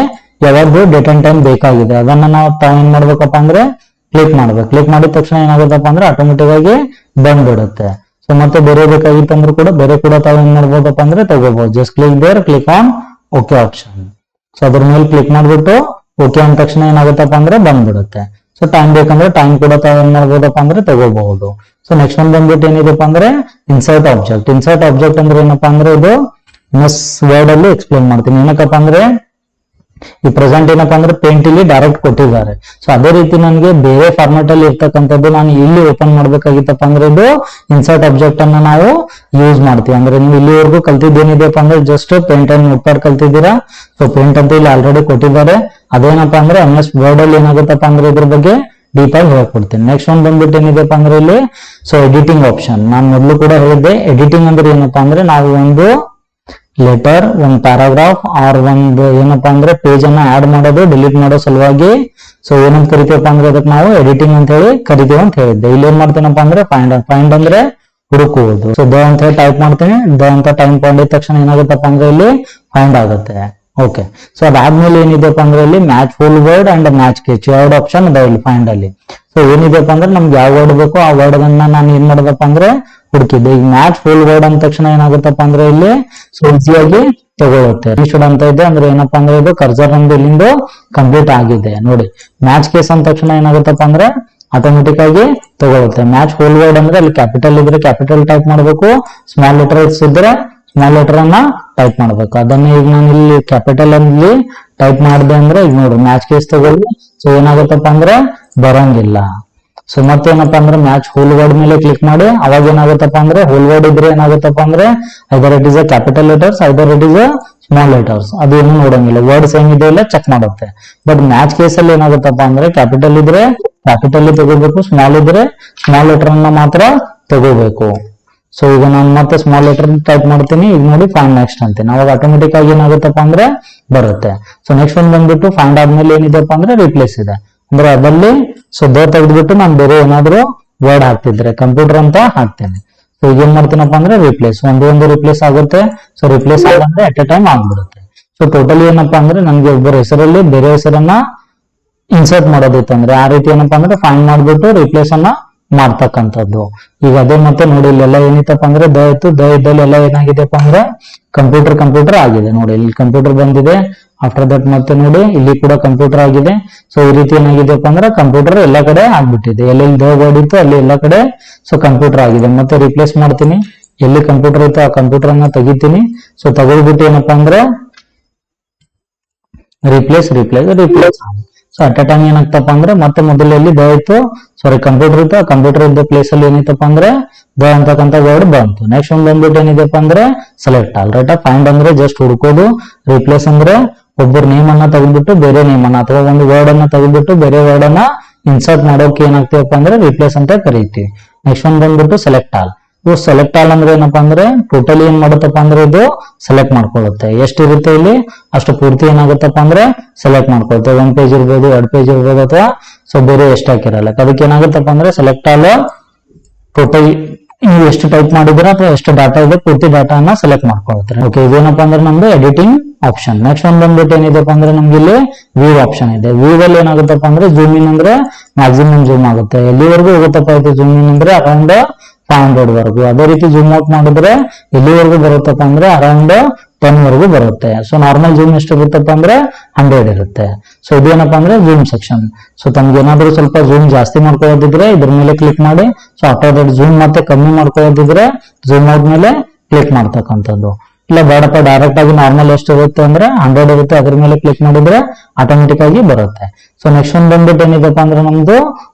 ಯಾವ್ದು ಡೇಟ್ ಅಂಡ್ ಟೈಮ್ ಬೇಕಾಗಿದೆ ಅದನ್ನ ನಾವು ತಾವು ಏನ್ ಮಾಡ್ಬೇಕಪ್ಪ ಅಂದ್ರೆ ಕ್ಲಿಕ್ ಮಾಡ್ಬೇಕು. ಕ್ಲಿಕ್ ಮಾಡಿದ ತಕ್ಷಣ ಏನಾಗುತ್ತಪ್ಪ ಅಂದ್ರೆ ಆಟೋಮೆಟಿಕ್ ಆಗಿ ಬಂದ್ಬಿಡುತ್ತೆ. ಸೊ ಮತ್ತೆ ಬೇರೆ ಬೇಕಾಗಿತ್ತಂದ್ರೂ ಕೂಡ ಬೇರೆ ಕೂಡ ತಾವು ಏನ್ ಮಾಡ್ಬೋದಪ್ಪ ಅಂದ್ರೆ ತಗೋಬಹುದು. Just click there, click on okay option. So ಅದ್ರ ಮೇಲೆ ಕ್ಲಿಕ್ ಮಾಡ್ಬಿಟ್ಟು ಓಕೆ ಅಂದ ತಕ್ಷಣ ಏನಾಗುತ್ತಪ್ಪ ಅಂದ್ರೆ ಬಂದ್ಬಿಡುತ್ತೆ. ಸೊ ಟೈಮ್ ಬೇಕಂದ್ರೆ ಟೈಮ್ ಕೂಡ ತಾವು ಏನ್ ಮಾಡ್ಬೋದಪ್ಪ ಅಂದ್ರೆ ತಗೋಬಹುದು. ಸೊ ನೆಕ್ಸ್ಟ್ ಒಂದು ಬಂದ್ಬಿಟ್ಟು ಏನಿದೆಪ್ಪ ಅಂದ್ರೆ ಇನ್ಸರ್ಟ್ ಆಬ್ಜೆಕ್ಟ್. ಇನ್ಸರ್ಟ್ ಆಬ್ಜೆಕ್ಟ್ ಅಂದ್ರೆ ಏನಪ್ಪಾ ಅಂದ್ರೆ ಇದು MS Word ಅಲ್ಲಿ ಎಕ್ಸ್ಪ್ಲೇನ್ ಮಾಡ್ತೀನಿ. ಏನಕ್ಕಪ್ಪ ಅಂದ್ರೆ ಈ ಪ್ರೆಸೆಂಟ್ ಏನಪ್ಪಾ ಅಂದ್ರೆ ಪೇಂಟ್ ಇಲ್ಲಿ ಡೈರೆಕ್ಟ್ ಕೊಟ್ಟಿದ್ದಾರೆ. ಸೊ ಅದೇ ರೀತಿ ನನಗೆ ಬೇರೆ ಫಾರ್ಮೆಟ್ ಅಲ್ಲಿ ಇರ್ತಕ್ಕಂಥದ್ದು ನಾನು ಇಲ್ಲಿ ಓಪನ್ ಮಾಡ್ಬೇಕಾಗಿತ್ತಪ್ಪ ಅಂದ್ರೆ ಇದು ಇನ್ಸರ್ಟ್ ಆಬ್ಜೆಕ್ಟ್ ಅನ್ನ ನಾವು ಯೂಸ್ ಮಾಡ್ತೀವಿ. ಅಂದ್ರೆ ನೀವು ಇಲ್ಲಿವರೆಗೂ ಕಲ್ತಿದ್ದೇನಿದೆಯಪ್ಪ ಅಂದ್ರೆ ಜಸ್ಟ್ ಪೇಂಟ್ ಅಂಡ್ ನೋಟ್ಪ್ಯಾಡ್ ಕಲ್ತಿದ್ದೀರಾ. ಸೊ ಪೇಂಟ್ ಅಂತ ಇಲ್ಲಿ ಆಲ್ರೆಡಿ ಕೊಟ್ಟಿದ್ದಾರೆ. ಅದೇನಪ್ಪಾ ಅಂದ್ರೆ MS Word ಅಲ್ಲಿ ಏನಾಗುತ್ತಪ್ಪ ಅಂದ್ರೆ ಇದ್ರ ಬಗ್ಗೆ ಡೀಪ್ ಆಗಿ ಹೇಳ್ಕೊಡ್ತೀನಿ. ನೆಕ್ಸ್ಟ್ ಒಂದು ಬಂದ್ಬಿಟ್ಟು ಏನಿದೆಪ್ಪ ಅಂದ್ರೆ ಇಲ್ಲಿ ಸೊ ಎಡಿಟಿಂಗ್ ಆಪ್ಷನ್. ನಾನು ಮೊದಲು ಕೂಡ ಹೇಳಿದ್ದೆ ಎಡಿಟಿಂಗ್ ಅಂದ್ರೆ ಏನಪ್ಪಾ ಅಂದ್ರೆ ನಾವು ಒಂದು ಲೆಟರ್ ಒಂದು ಪ್ಯಾರಾಗ್ರಾಫ್ ಆರ್ ಒಂದು ಏನಪ್ಪಾ ಅಂದ್ರೆ ಪೇಜ್ ಅನ್ನ ಆಡ್ ಮಾಡೋದು ಡಿಲೀಟ್ ಮಾಡೋ ಸಲುವಾಗಿ ಸೊ ಏನಂತ ಕರಿತೀವಪ್ಪ ಅಂದ್ರೆ ಅದಕ್ಕೆ ನಾವು ಎಡಿಟಿಂಗ್ ಅಂತ ಹೇಳಿ ಕರಿತೀವಿ ಅಂತ ಹೇಳಿದ್ದೆ. ಇಲ್ಲಿ ಏನ್ ಮಾಡ್ತೀನಪ್ಪ ಅಂದ್ರೆ ಫೈಂಡ್ ಅಂದ್ರೆ ಹುಡುಕುವುದು. ಸೊ ದ ಅಂತ ಹೇಳಿ ಟೈಪ್ ಮಾಡ್ತೀನಿ. ದ ಅಂತ ಟೈಪ್ ಮಾಡಿದ ತಕ್ಷಣ ಏನಾಗುತ್ತಪ್ಪ ಅಂದ್ರೆ ಇಲ್ಲಿ ಫೈಂಡ್ ಆಗುತ್ತೆ. ಓಕೆ. ಸೊ ಅದಾದ್ಮೇಲೆ ಏನಿದೆಪ್ಪ ಅಂದ್ರೆ ಇಲ್ಲಿ match full word and match case ಎರಡು ಆಪ್ಷನ್ ಇದೆ ಇಲ್ಲಿ ಫೈಂಡ್ ಅಲ್ಲಿ. ಸೊ ಏನಿದೆಪ್ಪ ಅಂದ್ರೆ ನಮ್ಗೆ ಯಾವ ವರ್ಡ್ ಬೇಕೋ ಆ ವರ್ಡ್ ಅನ್ನ ನಾನು ಏನ್ ಮಾಡೋದಪ್ಪ ಅಂದ್ರೆ ಹುಡುಕಿದ್ದೆ. ಈಗ ಮ್ಯಾಚ್ ಫುಲ್ ವರ್ಡ್ ಅಂದ ತಕ್ಷಣ ಏನಾಗುತ್ತಪ್ಪ ಅಂದ್ರೆ ಇಲ್ಲಿ ಸೊ ಈಸಿಯಾಗಿ ತಗೊಳುತ್ತೆ. ಶುಡ್ ಅಂತ ಇದೆ ಅಂದ್ರೆ ಏನಪ್ಪಾ ಅಂದ್ರೆ ಇದು ಕರ್ಸರ್ ನಮ್ದು ಇಲ್ಲಿಂದ ಕಂಪ್ಲೀಟ್ ಆಗಿದೆ ನೋಡಿ. ಮ್ಯಾಚ್ ಕೇಸ್ ಅಂದ ತಕ್ಷಣ ಏನಾಗುತ್ತಪ್ಪ ಅಂದ್ರೆ ಆಟೋಮೆಟಿಕ್ ಆಗಿ ತಗೊಳುತ್ತೆ. ಮ್ಯಾಚ್ ಫುಲ್ ವರ್ಡ್ ಅಂದ್ರೆ ಅಲ್ಲಿ ಕ್ಯಾಪಿಟಲ್ ಇದ್ರೆ ಕ್ಯಾಪಿಟಲ್ ಟೈಪ್ ಮಾಡಬೇಕು, ಸ್ಮಾಲ್ ಲೆಟರ್ಸ್ ಇದ್ರೆ ಸ್ಮಾಲ್ ಲೆಟರ್ ಅನ್ನ ಟೈಪ್ ಮಾಡ್ಬೇಕು. ಅದನ್ನ ಈಗ ನಾನು ಇಲ್ಲಿ ಕ್ಯಾಪಿಟಲ್ ಅಲ್ಲಿ ಟೈಪ್ ಮಾಡಿದೆ ಅಂದ್ರೆ ಈಗ ನೋಡಿ ಮ್ಯಾಚ್ ಕೇಸ್ ತಗೊಳ್ಳಿ. ಸೊ ಏನಾಗುತ್ತಪ್ಪ ಅಂದ್ರೆ ಬರಂಗಿಲ್ಲ. ಸೊ ಮತ್ತೇನಪ್ಪಾ ಅಂದ್ರೆ ಮ್ಯಾಚ್ ಹೋಲ್ ವರ್ಡ್ ಮೇಲೆ ಕ್ಲಿಕ್ ಮಾಡಿ ಅವಾಗ ಏನಾಗುತ್ತಪ್ಪ ಅಂದ್ರೆ ಹೋಲ್ ವರ್ಡ್ ಇದ್ರೆ ಏನಾಗುತ್ತಪ್ಪ ಅಂದ್ರೆ either it is a capital letters either it is a small letters ಅದು ಏನು ನೋಡಂಗಿಲ್ಲ. ವರ್ಡ್ ಸೇಮ್ ಇದೆ ಇಲ್ಲ ಚೆಕ್ ಮಾಡುತ್ತೆ. ಬಟ್ ಮ್ಯಾಚ್ ಕೇಸ್ ಅಲ್ಲಿ ಏನಾಗುತ್ತಪ್ಪ ಅಂದ್ರೆ ಕ್ಯಾಪಿಟಲ್ ಇದ್ರೆ ಕ್ಯಾಪಿಟಲ್ ತಗೋಬೇಕು, ಸ್ಮಾಲ್ ಇದ್ರೆ ಸ್ಮಾಲ್ ಲೆಟರ್ ಅನ್ನ ಮಾತ್ರ ತಗೋಬೇಕು. ಸೊ ಈಗ ನಾನು ಮತ್ತೆ ಸ್ಮಾಲ್ ಲೆಟರ್ ಟೈಪ್ ಮಾಡ್ತೀನಿ. ಈಗ ನೋಡಿ ಫೈಂಡ್ ನೆಕ್ಸ್ಟ್ ಅಂತೀನಿ. ಅವಾಗ ಆಟೋಮೆಟಿಕ್ ಆಗಿ ಏನಾಗುತ್ತಪ್ಪ ಅಂದ್ರೆ ಬರುತ್ತೆ. ಸೊ ನೆಕ್ಸ್ಟ್ ಒಂದು ಬಂದ್ಬಿಟ್ಟು ಫೈಂಡ್ ಆದ್ಮೇಲೆ ಏನಿದೆಪ್ಪ ಅಂದ್ರೆ ರಿಪ್ಲೇಸ್ ಇದೆ. ಅಂದ್ರೆ ಅದಲ್ಲಿ ಸೊ ತೆಗೆದ್ಬಿಟ್ಟು ನಾನು ಬೇರೆ ಏನಾದ್ರು ವರ್ಡ್ ಹಾಕ್ತಿದ್ರೆ ಕಂಪ್ಯೂಟರ್ ಅಂತ ಹಾಕ್ತೇನೆ. ಸೊ ಈಗ ಏನ್ ಮಾಡ್ತೀನಪ್ಪ ಅಂದ್ರೆ ರಿಪ್ಲೇಸ್ ಒಂದು ರಿಪ್ಲೇಸ್ ಆಗುತ್ತೆ. ಸೊ ರಿಪ್ಲೇಸ್ ಆಗಂದ್ರೆ ಅಟ್ ಎ ಟೈಮ್ ಆಗ್ಬಿಡುತ್ತೆ. ಸೊ ಟೋಟಲಿ ಏನಪ್ಪಾ ಅಂದ್ರೆ ನನ್ಗೆ ಒಬ್ಬರ ಹೆಸರಲ್ಲಿ ಬೇರೆ ಹೆಸರನ್ನ ಇನ್ಸರ್ಟ್ ಮಾಡೋದಿತ್ತು ಅಂದ್ರೆ ಆ ರೀತಿ ಏನಪ್ಪಾ ಅಂದ್ರೆ ಫೈಂಡ್ ಮಾಡ್ಬಿಟ್ಟು ರಿಪ್ಲೇಸ್ ಅನ್ನ ಮಾಡ್ತಕ್ಕಂಥದ್ದು. ಈಗ ಅದೇ ಮತ್ತೆ ನೋಡಿ ಇಲ್ಲೆಲ್ಲ ಏನಿತ್ತಪ್ಪ ಅಂದ್ರೆ ದ ಇತ್ತು. ದ ಇದ್ದಲ್ಲಿ ಎಲ್ಲ ಏನಾಗಿದೆಪ್ಪ ಅಂದ್ರೆ ಕಂಪ್ಯೂಟರ್ ಆಗಿದೆ ನೋಡಿ. ಇಲ್ಲಿ ಕಂಪ್ಯೂಟರ್ ಬಂದಿದೆ. ಆಫ್ಟರ್ ದಟ್ ಮತ್ತೆ ನೋಡಿ ಇಲ್ಲಿ ಕೂಡ ಕಂಪ್ಯೂಟರ್ ಆಗಿದೆ. ಸೊ ಈ ರೀತಿ ಏನಾಗಿದೆಪ್ಪ ಅಂದ್ರೆ ಕಂಪ್ಯೂಟರ್ ಎಲ್ಲ ಕಡೆ ಆಗ್ಬಿಟ್ಟಿದೆ. ಎಲ್ಲೆಲ್ಲಿ ದ ವರ್ಡ್ ಇತ್ತು ಅಲ್ಲಿ ಎಲ್ಲ ಕಡೆ ಸೊ ಕಂಪ್ಯೂಟರ್ ಆಗಿದೆ. ಮತ್ತೆ ರಿಪ್ಲೇಸ್ ಮಾಡ್ತೀನಿ. ಎಲ್ಲಿ ಕಂಪ್ಯೂಟರ್ ಇತ್ತು ಆ ಕಂಪ್ಯೂಟರ್ ಅನ್ನ ತೆಗಿತೀನಿ. ಸೊ ತಗೊಳ್ಬಿಟ್ಟು ಏನಪ್ಪಾ ಅಂದ್ರೆ replace so at a time ಏನಾಗ್ತಪ್ಪ ಅಂದ್ರೆ ಮತ್ತೆ ಮೊದಲಲ್ಲಿ ದ ಇತ್ತು ಸಾರಿ ಕಂಪ್ಯೂಟರ್ ಇತ್ತು. ಆ ಕಂಪ್ಯೂಟರ್ ಇದ್ದ ಪ್ಲೇಸ್ ಅಲ್ಲಿ ಏನಿತ್ತಪ್ಪ ಅಂದ್ರೆ ದ ಅಂತಕ್ಕಂಥ ವರ್ಡ್ ಬಂತು. ನೆಕ್ಸ್ಟ್ ಒಂದು ಬಂದ್ಬಿಟ್ಟು ಏನಿದೆಪ್ಪ ಅಂದ್ರೆ ಸೆಲೆಕ್ಟ್ ಆಲ್. ರೈಟ್. ಫೈಂಡ್ ಅಂದ್ರೆ ಜಸ್ಟ್ ಹುಡುಕೋದು. ರಿಪ್ಲೇಸ್ ಅಂದ್ರೆ ಒಬ್ಬರ ನೇಮ್ ಅನ್ನ ತಗೊಂಡ್ಬಿಟ್ಟು ಬೇರೆ ನೇಮ್ ಅನ್ನ ಅಥವಾ ಒಂದು ವರ್ಡ್ ಅನ್ನ ತಗೊಂಡ್ಬಿಟ್ಟು ಬೇರೆ ವರ್ಡ್ ಅನ್ನ ಇನ್ಸರ್ಟ್ ಮಾಡೋಕೆ ಏನಾಗ್ತೀವಪ್ಪ ಅಂದ್ರೆ ರಿಪ್ಲೇಸ್ ಅಂತ ಕರೀತೀವಿ. ನೆಕ್ಸ್ಟ್ ಒಂದು ಬಂದ್ಬಿಟ್ಟು ಸೆಲೆಕ್ಟ್ ಆಲ್. ಇವು ಸೆಲೆಕ್ಟ್ ಆಲ್ ಅಂದ್ರೆ ಏನಪ್ಪಾ ಅಂದ್ರೆ ಟೋಟಲಿ ಏನ್ ಮಾಡುತ್ತಪ್ಪ ಅಂದ್ರೆ ಇದು ಸೆಲೆಕ್ಟ್ ಮಾಡ್ಕೊಳ್ಳುತ್ತೆ. ಎಷ್ಟಿರುತ್ತೆ ಇಲ್ಲಿ ಅಷ್ಟು ಪೂರ್ತಿ ಏನಾಗುತ್ತಪ್ಪ ಅಂದ್ರೆ ಸೆಲೆಕ್ಟ್ ಮಾಡ್ಕೊಳುತ್ತೆ. 1 ಪೇಜ್ ಇರ್ಬೋದು 2 ಪೇಜ್ ಇರ್ಬೋದು ಅಥವಾ ಸೊ ಬೇರೆ ಎಷ್ಟು ಹಾಕಿರಲ್ಲ. ಅದಕ್ಕೆ ಏನಾಗುತ್ತಪ್ಪ ಅಂದ್ರೆ ಸೆಲೆಕ್ಟ್ ಆಲ್ ಟೋಟಲ್ ನೀವು ಎಷ್ಟು ಟೈಪ್ ಮಾಡಿದ್ರೆ ಅಥವಾ ಎಷ್ಟು ಡಾಟಾ ಇದೆ ಪೂರ್ತಿ ಡಾಟಾನ ಸೆಲೆಕ್ಟ್ ಮಾಡ್ಕೊಳ್ತಾರೆ. ಓಕೆ, ಇದೇನಪ್ಪ ಅಂದ್ರೆ ನಮ್ದು ಎಡಿಟಿಂಗ್ ಆಪ್ಷನ್. ನೆಕ್ಸ್ಟ್ ಒಂದು ಬಂದ್ಬಿಟ್ಟು ಏನಿದೆಪ್ಪ ಅಂದ್ರೆ ನಮ್ಗೆ ಇಲ್ಲಿ ವ್ಯೂ ಆಪ್ಷನ್ ಇದೆ. ವ್ಯೂ ಅಲ್ಲಿ ಏನಾಗುತ್ತಪ್ಪ ಅಂದ್ರೆ ಜೂಮ್ ಇನ್ ಅಂದ್ರೆ ಮ್ಯಾಕ್ಸಿಮಮ್ ಜೂಮ್ ಆಗುತ್ತೆ. ಎಲ್ಲಿವರೆಗೂ ಹೋಗುತ್ತಪ್ಪ ಇದು ಜೂಮ್ ಇನ್ ಅಂದ್ರೆ ಅರೌಂಡ್ 500 ವರೆಗೂ. ಅದೇ ರೀತಿ ಜೂಮ್ ಔಟ್ ಮಾಡಿದ್ರೆ ಎಲ್ಲಿವರೆಗೂ ಬರುತ್ತಪ್ಪ ಅಂದ್ರೆ ಅರೌಂಡ್ 10 ವರೆಗೂ ಬರುತ್ತೆ. ಸೊ ನಾರ್ಮಲ್ ಜೂಮ್ ಎಷ್ಟು ಇರುತ್ತಪ್ಪ ಅಂದ್ರೆ 100 ಇರುತ್ತೆ. ಸೊ ಇದೇನಪ್ಪ ಅಂದ್ರೆ ಜೂಮ್ ಸೆಕ್ಷನ್. ಸೊ ತಮ್ಗೆ ಏನಾದ್ರು ಸ್ವಲ್ಪ ಜೂಮ್ ಜಾಸ್ತಿ ಮಾಡ್ಕೊಳ್ಳೋದಿದ್ರೆ ಇದ್ರ ಮೇಲೆ ಕ್ಲಿಕ್ ಮಾಡಿ. ಸೊ ಆಫ್ಟರ್ ದಟ್ ಜೂಮ್ ಮತ್ತೆ ಕಮ್ಮಿ ಮಾಡ್ಕೊಳ್ಳೋದಿದ್ರೆ ಜೂಮ್ ಔಟ್ ಮೇಲೆ ಕ್ಲಿಕ್ ಮಾಡ್ತಕ್ಕಂಥದ್ದು. ಇಲ್ಲ ಬೇಡಪ್ಪ ಡೈರೆಕ್ಟ್ ಆಗಿ ನಾರ್ಮಲ್ ಎಷ್ಟು ಇರುತ್ತೆ ಅಂದ್ರೆ 100 ಇರುತ್ತೆ, ಅದ್ರ ಮೇಲೆ ಕ್ಲಿಕ್ ಮಾಡಿದ್ರೆ ಆಟೋಮೆಟಿಕ್ ಆಗಿ ಬರುತ್ತೆ. ಸೊ ನೆಕ್ಸ್ಟ್ ಒಂದು ಬಂದ್ಬಿಟ್ಟು ಏನಿದೆಪ್ಪ ಅಂದ್ರೆ ನಮ್ದು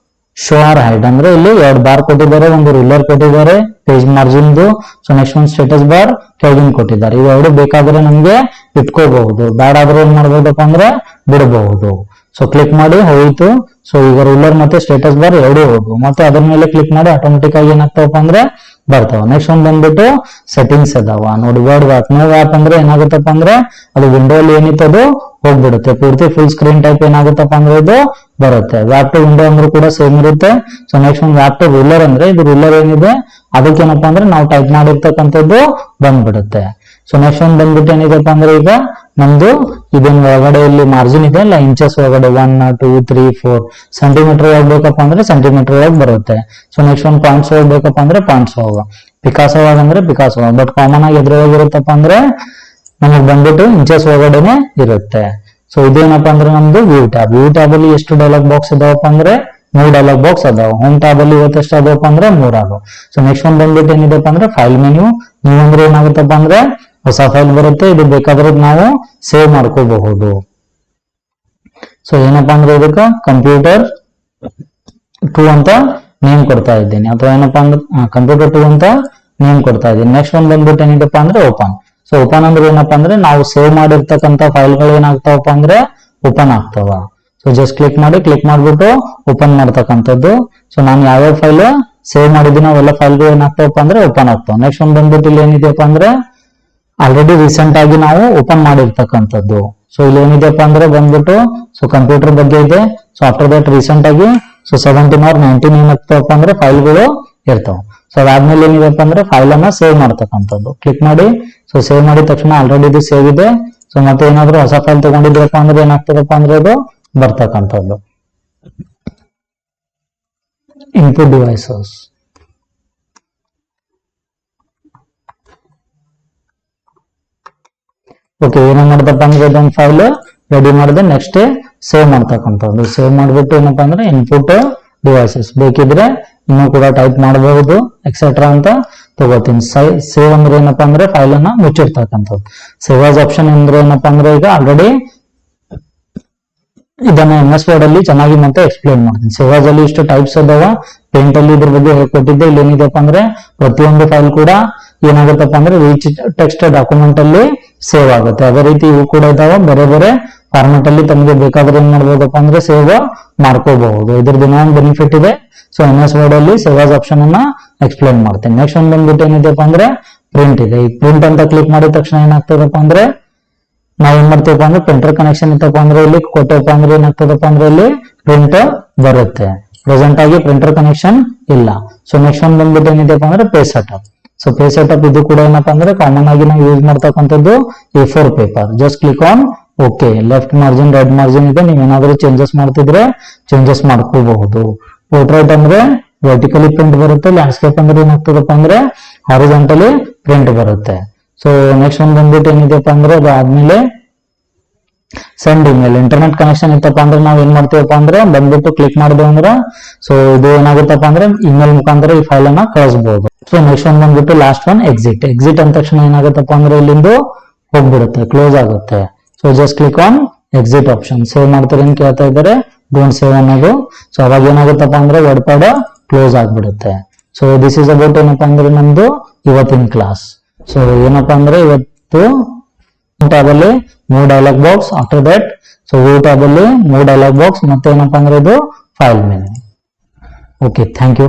ಶೋ ಆರ್ ಹೈಡ್ ಅಂದ್ರೆ ಇಲ್ಲಿ 2 ಬಾರ್ ಕೊಟ್ಟಿದ್ದಾರೆ, ಒಂದು ರೂಲರ್ ಕೊಟ್ಟಿದ್ದಾರೆ ಪೇಜ್ ಮಾರ್ಜಿನ್ದು. ಸೊ ನೆಕ್ಸ್ಟ್ ಒಂದು ಸ್ಟೇಟಸ್ ಬಾರ್ ಕೆಳಗಿನ ಕೊಟ್ಟಿದ್ದಾರೆ. ಇವೆರಡು ಬೇಕಾದ್ರೆ ನಮ್ಗೆ ಇಟ್ಕೋಬಹುದು, ಬೇಡ ಆದ್ರೆ ಏನ್ ಮಾಡ್ಬೋದಪ್ಪ ಅಂದ್ರೆ ಬಿಡಬಹುದು. ಸೊ ಕ್ಲಿಕ್ ಮಾಡಿ ಹೋಯ್ತು. ಸೊ ಈಗ ರೂಲರ್ ಮತ್ತೆ ಸ್ಟೇಟಸ್ ಬಾರ್ ಎರಡು ಹೋಗು, ಮತ್ತೆ ಅದ್ರ ಮೇಲೆ ಕ್ಲಿಕ್ ಮಾಡಿ ಆಟೋಮೆಟಿಕ್ ಆಗಿ ಏನಾಗ್ತಾವಪ್ಪ ಅಂದ್ರೆ ಬರ್ತಾವ. ನೆಕ್ಸ್ಟ್ ಒಂದು ಬಂದ್ಬಿಟ್ಟು ಸೆಟ್ಟಿಂಗ್ಸ್ ಅದಾವ ನೋಡಿ. ವರ್ಡ್ ವ್ಯಾಪ್ ನ್ಯೂ ವ್ಯಾಪ್ ಅಂದ್ರೆ ಏನಾಗುತ್ತಪ್ಪ ಅಂದ್ರೆ ಅದು ವಿಂಡೋ ಅಲ್ಲಿ ಏನಿತ್ತು ಅದು ಹೋಗ್ಬಿಡುತ್ತೆ, ಪೂರ್ತಿ ಫುಲ್ ಸ್ಕ್ರೀನ್ ಟೈಪ್ ಏನಾಗುತ್ತಪ್ಪ ಅಂದ್ರೆ ಇದು ಬರುತ್ತೆ. ವ್ಯಾಪ್ ಟು ವಿಂಡೋ ಅಂದ್ರೆ ಕೂಡ ಸೇಮ್ ಇರುತ್ತೆ. ಸೊ ನೆಕ್ಸ್ಟ್ ಒಂದು ವ್ಯಾಪ್ ಟು ರೂಲರ್ ಅಂದ್ರೆ ಇದು ರೂಲರ್ ಏನಿದೆ ಅದಕ್ಕೇನಪ್ಪ ಅಂದ್ರೆ ನಾವು ಟೈಪ್ ಮಾಡಿರ್ತಕ್ಕಂಥದ್ದು ಬಂದ್ಬಿಡುತ್ತೆ. ಸೊ ನೆಕ್ಸ್ಟ್ ಒಂದು ಬಂದ್ಬಿಟ್ಟು ಏನಿದೆಪ್ಪ ಅಂದ್ರೆ ಈಗ ನಮ್ದು ಇದನ್ನ ಒಳಗಡೆ ಇಲ್ಲಿ ಮಾರ್ಜಿನ್ ಇದೆ ಅಲ್ಲ ಇಂಚಸ್ ಒಳಗಡೆ 1 2 3 4 ಸೆಂಟಿಮೀಟರ್ ಹೋಗ್ಬೇಕಪ್ಪ ಅಂದ್ರೆ ಸೆಂಟಿಮೀಟರ್ ಒಳಗೆ ಬರುತ್ತೆ. ಸೊ ನೆಕ್ಸ್ಟ್ ಒಂದು ಪಾಯಿಂಟ್ಸ್ ಹೋಗ್ಬೇಕಪ್ಪ ಅಂದ್ರೆ ಪಾಯಿಂಟ್ಸ್ ಹೋಗ, ಪಿಕಾಸ್ ಅಂದ್ರೆ ಪಿಕಾಸ್ ಹೋಗ. ಬಟ್ ಕಾಮನ್ ಆಗಿ ಎದುರಾಗಿರುತ್ತಪ್ಪ ಅಂದ್ರೆ ನಮಗ್ ಬಂದ್ಬಿಟ್ಟು ಇಂಚಸ್ ಒಳಗಡೆನೆ ಇರುತ್ತೆ. ಸೊ ಇದೇನಪ್ಪ ಅಂದ್ರೆ ನಮ್ದು ವ್ಯೂ ಟ್ಯಾಬ್. ವ್ಯೂ ಟ್ಯಾಬ್ ಅಲ್ಲಿ ಎಷ್ಟು ಡೈಲಾಗ್ ಬಾಕ್ಸ್ ಇದಾವಪ್ಪ ಅಂದ್ರೆ 3 ಡೈಲಾಗ್ ಬಾಕ್ಸ್ ಅದಾವ. ಹೋಮ್ ಟ್ಯಾಬ್ ಅಲ್ಲಿ ಇವತ್ತೆಷ್ಟು ಅದಾವಪ್ಪ ಅಂದ್ರೆ 3 ಅದಾವ. ಸೊ ನೆಕ್ಸ್ಟ್ ಒಂದು ಬಂದ್ಬಿಟ್ಟು ಏನಿದೆಪ್ಪ ಅಂದ್ರೆ ಫೈಲ್ ಮೆನ್ಯೂ. ನೀವು ಅಂದ್ರೆ ಏನಾಗುತ್ತಪ್ಪ ಅಂದ್ರೆ ಹೊಸ ಫೈಲ್ ಬರುತ್ತೆ, ಇದು ಬೇಕಾದ್ರೆ ನಾವು ಸೇವ್ ಮಾಡ್ಕೋಬಹುದು. ಸೊ ಏನಪ್ಪಾ ಅಂದ್ರೆ ಇದಕ್ಕೆ ಕಂಪ್ಯೂಟರ್ 2 ಅಂತ ನೇಮ್ ಕೊಡ್ತಾ ಇದ್ದೀನಿ, ಅಥವಾ ಏನಪ್ಪಾ ಅಂದ್ರೆ ಕಂಪ್ಯೂಟರ್ 2 ಅಂತ ನೇಮ್ ಕೊಡ್ತಾ ಇದ್ದೀನಿ. ನೆಕ್ಸ್ಟ್ ಒಂದು ಬಂದ್ಬಿಟ್ಟು ಏನಿದೆಪ್ಪ ಅಂದ್ರೆ ಓಪನ್. ಸೊ ಓಪನ್ ಅಂದ್ರೆ ಏನಪ್ಪಾ ಅಂದ್ರೆ ನಾವು ಸೇವ್ ಮಾಡಿರ್ತಕ್ಕಂಥ ಫೈಲ್ಗಳು ಏನಾಗ್ತಾವಪ್ಪ ಅಂದ್ರೆ ಓಪನ್ ಆಗ್ತಾವ. ಸೊ ಜಸ್ಟ್ ಕ್ಲಿಕ್ ಮಾಡ್ಬಿಟ್ಟು ಓಪನ್ ಮಾಡ್ತಕ್ಕಂಥದ್ದು. ಸೊ ನಾನು ಯಾವ್ಯಾವ ಫೈಲ್ ಸೇವ್ ಮಾಡಿದ್ದೀನಿ ಅವೆಲ್ಲ ಫೈಲ್ಗಳು ಏನಾಗ್ತಾವಪ್ಪ ಅಂದ್ರೆ ಓಪನ್ ಆಗ್ತಾವ. ನೆಕ್ಸ್ಟ್ ಒಂದು ಬಂದ್ಬಿಟ್ಟು ಇಲ್ಲಿ ಏನಿದೆಯಪ್ಪ ಅಂದ್ರೆ ಆಲ್ರೆಡಿ ರೀಸೆಂಟ್ ಆಗಿ ನಾವು ಓಪನ್ ಮಾಡಿರ್ತಕ್ಕಂಥದ್ದು. ಸೊ ಇಲ್ಲಿ ಏನಿದೆಪ್ಪ ಅಂದ್ರೆ ಬಂದ್ಬಿಟ್ಟು ಸೊ ಕಂಪ್ಯೂಟರ್ ಬಗ್ಗೆ ಇದೆ. ಸೊ ಆಫ್ಟರ್ ದಟ್ ರೀಸೆಂಟ್ ಆಗಿ ಸೊ 17 or 19 ಏನಾಗ್ತಾವಪ್ಪ ಅಂದ್ರೆ ಫೈಲ್ಗಳು ಇರ್ತಾವ. ಸೊ ಅದಾದ್ಮೇಲೆ ಏನಿದೆಪ್ಪ ಅಂದ್ರೆ ಫೈಲ್ ಅನ್ನ ಸೇವ್ ಮಾಡ್ತಕ್ಕಂಥದ್ದು. ಕ್ಲಿಕ್ ಮಾಡಿ. ಸೊ ಸೇವ್ ಮಾಡಿದ ತಕ್ಷಣ ಆಲ್ರೆಡಿ ಇದು ಸೇವ್ ಇದೆ. ಸೊ ಮತ್ತೆ ಏನಾದ್ರು ಹೊಸ ಫೈಲ್ ತಗೊಂಡಿದ್ರಪ್ಪ ಅಂದ್ರೆ ಏನಾಗ್ತದಪ್ಪ ಅಂದ್ರೆ ಇದು ಬರ್ತಕ್ಕಂಥದ್ದು. Input devices. ಓಕೆ, ಏನ ಮಾಡ್ತಪ್ಪ ಅಂದ್ರೆ ಇದೊಂದು ಫೈಲ್ ರೆಡಿ ಮಾಡಿದೆ, ನೆಕ್ಸ್ಟ್ ಸೇವ್ ಮಾಡ್ತಕ್ಕಂಥದ್ದು. ಸೇವ್ ಮಾಡ್ಬಿಟ್ಟು ಏನಪ್ಪಾ ಅಂದ್ರೆ ಇನ್ಪುಟ್ ಡಿವೈಸಸ್ ಬೇಕಿದ್ರೆ ಇನ್ನೂ ಕೂಡ ಟೈಪ್ ಮಾಡಬಹುದು ಎಕ್ಸೆಟ್ರಾ ಅಂತ ತಗೋತೀನಿ. ಸೇವ್ ಅಂದ್ರೆ ಏನಪ್ಪಾ ಅಂದ್ರೆ ಫೈಲ್ ಅನ್ನ ಮುಚ್ಚಿರ್ತಕ್ಕಂಥದ್ದು. ಸೇವ್ ಆಸ್ ಆಪ್ಷನ್ ಅಂದ್ರೆ ಏನಪ್ಪಾ ಅಂದ್ರೆ ಈಗ ಆಲ್ರೆಡಿ ಇದನ್ನ MS ವರ್ಡ್ ಅಲ್ಲಿ ಚೆನ್ನಾಗಿ ಮತ್ತೆ ಎಕ್ಸ್ಪ್ಲೇನ್ ಮಾಡ್ತೀನಿ. ಸೇವ್ ಆಸ್ ಅಲ್ಲಿ ಇಷ್ಟು ಟೈಪ್ಸ್ ಅದಾವ. ಪೇಂಟ್ ಅಲ್ಲಿ ಇದ್ರ ಬಗ್ಗೆ ಹೇಳ್ಕೊಟ್ಟಿದ್ದೆ. ಇಲ್ಲಿ ಏನಿದೆಪ್ಪ ಅಂದ್ರೆ ಪ್ರತಿಯೊಂದು ಫೈಲ್ ಕೂಡ ಏನಾಗುತ್ತಪ್ಪ ಅಂದ್ರೆ ರಿಚ್ ಟೆಕ್ಸ್ಟ್ ಡಾಕ್ಯುಮೆಂಟ್ ಅಲ್ಲಿ ಸೇವ್ ಆಗುತ್ತೆ. ಅದೇ ರೀತಿ ಇವು ಕೂಡ ಇದಾವ, ಬೇರೆ ಬೇರೆ ಫಾರ್ಮೆಟ್ ಅಲ್ಲಿ ತಮಗೆ ಬೇಕಾದ್ರೆ ಏನ್ ಮಾಡ್ಬೋದಪ್ಪ ಅಂದ್ರೆ ಸೇವ್ ಮಾಡ್ಕೋಬಹುದು. ಇದ್ರದ್ದು ಇನ್ನೊಂದು ಬೆನಿಫಿಟ್ ಇದೆ. ಸೊ MS ವರ್ಡ್ ಅಲ್ಲಿ ಸೇವ್ ಆಸ್ ಆಪ್ಷನ್ ಅನ್ನ ಎಕ್ಸ್ಪ್ಲೇನ್ ಮಾಡ್ತೀನಿ. ನೆಕ್ಸ್ಟ್ ಒಂದು ಬಂದ್ಬಿಟ್ಟು ಏನಿದೆಪ್ಪ ಅಂದ್ರೆ ಪ್ರಿಂಟ್ ಇದೆ. ಈ ಪ್ರಿಂಟ್ ಅಂತ ಕ್ಲಿಕ್ ಮಾಡಿದ ತಕ್ಷಣ ಏನಾಗ್ತದಪ್ಪ ಅಂದ್ರೆ ನಾವ್ ಏನ್ ಮಾಡ್ತೀವಪ್ಪ ಅಂದ್ರೆ ಪ್ರಿಂಟರ್ ಕನೆಕ್ಷನ್ ಇತ್ತಪ್ಪ ಅಂದ್ರೆ ಇಲ್ಲಿ ಕೊಟ್ಟಪ್ಪ ಅಂದ್ರೆ ಏನಾಗ್ತದಪ್ಪ ಅಂದ್ರೆ ಇಲ್ಲಿ ಪ್ರಿಂಟ್ ಬರುತ್ತೆ. ಪ್ರೆಸೆಂಟ್ ಆಗಿ ಪ್ರಿಂಟರ್ ಕನೆಕ್ಷನ್ ಇಲ್ಲ. ಸೊ ನೆಕ್ಸ್ಟ್ ಒಂದು ಬಂದ್ಬಿಟ್ಟು ಏನಿದೆಪ್ಪ ಅಂದ್ರೆ page setup. So page setup ಇದು ಕೂಡ ಏನಪ್ಪಾ ಅಂದ್ರೆ ಕಾಮನ್ ಆಗಿ ನಾವು ಯೂಸ್ ಮಾಡ್ತಕ್ಕಂಥದ್ದು A4 paper. Just click on okay. Left margin right margin ಇದೆ, ನೀವೇನಾದ್ರೂ ಚೇಂಜಸ್ ಮಾಡ್ತಿದ್ರೆ ಚೇಂಜಸ್ ಮಾಡ್ಕೋಬಹುದು. ಪೋರ್ಟ್ರೈಟ್ ಅಂದ್ರೆ ವರ್ಟಿಕಲಿ ಪ್ರಿಂಟ್ ಬರುತ್ತೆ. ಲ್ಯಾಂಡ್ಸ್ಕೇಪ್ ಅಂದ್ರೆ ಏನಾಗ್ತದಪ್ಪ ಅಂದ್ರೆ ಹಾರಿಜಾಂಟಲಿ ಪ್ರಿಂಟ್ ಬರುತ್ತೆ. ಸೊ ನೆಕ್ಸ್ಟ್ ಒಂದು ಬಂದ್ಬಿಟ್ಟು ಏನಿದೆಪ್ಪ ಅಂದ್ರೆ ಅದಾದ್ಮೇಲೆ ಸೆಂಡ್ ಇಮೇಲ್. ಇಂಟರ್ನೆಟ್ ಕನೆಕ್ಷನ್ ಇತ್ತಪ್ಪ ಅಂದ್ರೆ ನಾವ್ ಏನ್ ಮಾಡ್ತೀವಪ್ಪ ಅಂದ್ರೆ ಬಂದ್ಬಿಟ್ಟು ಕ್ಲಿಕ್ ಮಾಡಿದೆ ಅಂದ್ರೆ ಸೊ ಇದು ಏನಾಗುತ್ತಪ್ಪ ಅಂದ್ರೆ ಇಮೇಲ್ ಮುಖಾಂತರ ಈ ಫೈಲ್ ಅನ್ನ ಕಳಿಸಬಹುದು. ಸೊ ನೆಕ್ಸ್ಟ್ ಒಂದು ಬಂದ್ಬಿಟ್ಟು ಲಾಸ್ಟ್ ಒನ್ ಎಕ್ಸಿಟ್. ಎಕ್ಸಿಟ್ ಅಂದ ತಕ್ಷಣ ಏನಾಗುತ್ತಪ್ಪ ಅಂದ್ರೆ ಇಲ್ಲಿಂದು ಹೋಗ್ಬಿಡುತ್ತೆ, ಕ್ಲೋಸ್ ಆಗುತ್ತೆ. So just click on exit option. Save ಮಾಡ್ತಾರೆ ಅಂತ ಕೇಳ್ತಾ ಇದ್ದಾರೆ, ಡೋಂಟ್ ಸೇವ್ ಅನ್ನೋದು. ಸೊ ಅವಾಗ ಏನಾಗುತ್ತಪ್ಪ ಅಂದ್ರೆ ವರ್ಡ್ ಪ್ಯಾಡ್ ಕ್ಲೋಸ್ ಆಗ್ಬಿಡುತ್ತೆ. ಸೊ ದಿಸ್ ಇಸ್ ಅಬೌಟ್ ಏನಪ್ಪಾ ಅಂದ್ರೆ ನಮ್ದು ಇವತ್ತಿನ ಕ್ಲಾಸ್. ಸೊ ಏನಪ್ಪಾ ಅಂದ್ರೆ ಇವತ್ತು ಟ್ಯಾಬ್ ಅಲ್ಲಿ 3 dialogue box, after that so view tab ಅಲ್ಲಿ 3 ಡೈಲಾಗ್ ಬಾಕ್ಸ್, ಮತ್ತೆ ಏನಪ್ಪಾ ಅಂದ್ರೆ ಇದು file menu. Okay, thank you.